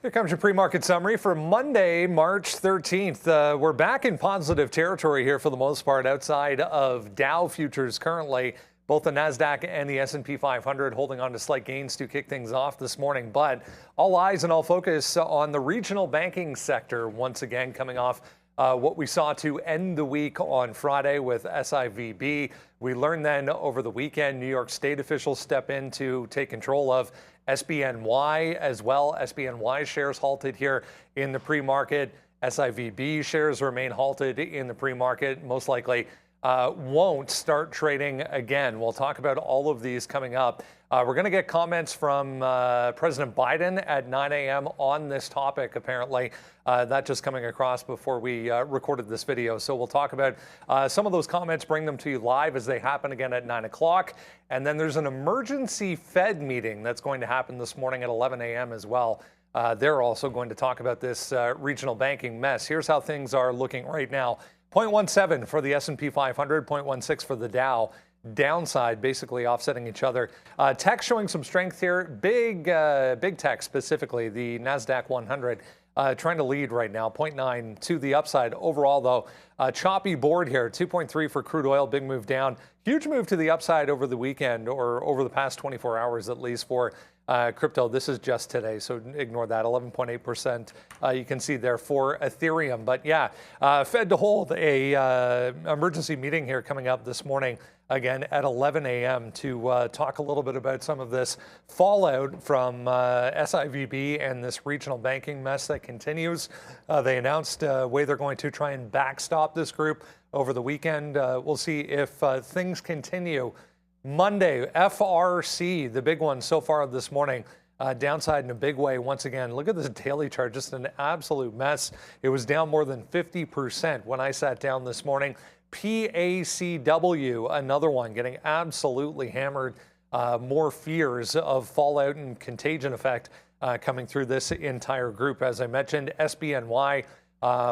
Here comes your pre-market summary for Monday, March 13th. We're back in positive territory here for the most part outside of Dow futures currently. Both the NASDAQ and the S&P 500 holding on to slight gains to kick things off this morning. But all eyes and all focus on the regional banking sector once again coming off what we saw to end the week on Friday with SIVB. We learned then over the weekend, New York State officials step in to take control of SBNY as well. SBNY shares halted here in the pre-market. SIVB shares remain halted in the pre-market. Most likely won't start trading again. We'll talk about all of these coming up. We're going to get comments from President Biden at 9 a.m. on this topic, apparently. That just coming across before we recorded this video. So we'll talk about some of those comments, bring them to you live as they happen again at 9 o'clock. And then there's an emergency Fed meeting that's going to happen this morning at 11 a.m. as well. They're also going to talk about this regional banking mess. Here's how things are looking right now. 0.17 for the S&P 500, 0.16 for the Dow. Downside basically offsetting each other. Tech showing some strength here. Big tech specifically, the NASDAQ 100 trying to lead right now, 0.9 to the upside. Overall, though, choppy board here, 2.3 for crude oil, big move down. Huge move to the upside over the weekend or over the past 24 hours at least for crypto. This is just today, so ignore that. 11.8% you can see there for Ethereum. But yeah, Fed to hold a emergency meeting here coming up this morning again at 11 a.m. to talk a little bit about some of this fallout from SIVB and this regional banking mess that continues. They announced a way they're going to try and backstop this group over the weekend. We'll see if things continue. Monday, FRC, the big one so far this morning, downside in a big way once again. Look at this daily chart, just an absolute mess. It was down more than 50% when I sat down this morning. PACW, another one, getting absolutely hammered. More fears of fallout and contagion effect coming through this entire group. As I mentioned, SBNY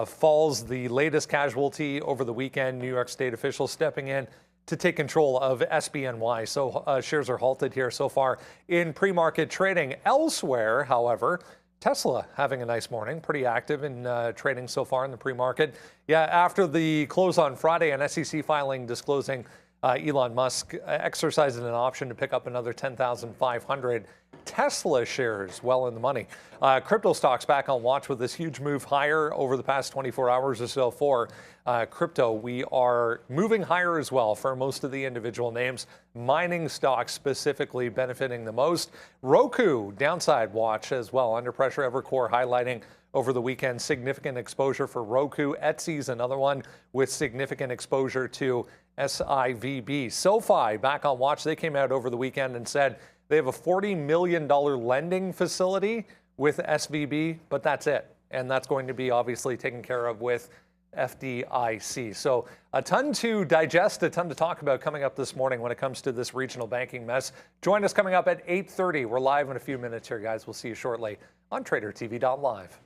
falls, the latest casualty over the weekend. New York State officials stepping in to take control of SBNY. So shares are halted here so far in pre-market trading. Elsewhere, however, Tesla having a nice morning, pretty active in trading so far in the pre-market. Yeah, after the close on Friday, an SEC filing disclosing Elon Musk exercising an option to pick up another 10,500 Tesla shares, well in the money. Crypto stocks back on watch with this huge move higher over the past 24 hours or so for crypto. We are moving higher as well for most of the individual names. Mining stocks specifically benefiting the most. Roku, downside watch as well. Under pressure, Evercore highlighting over the weekend significant exposure for Roku. Etsy's another one with significant exposure to SIVB. SoFi back on watch. They came out over the weekend and said they have a $40 million lending facility with SVB, but that's it. And that's going to be obviously taken care of with FDIC. So a ton to digest, a ton to talk about coming up this morning when it comes to this regional banking mess. Join us coming up at 8:30. We're live in a few minutes here, guys. We'll see you shortly on TraderTV.Live.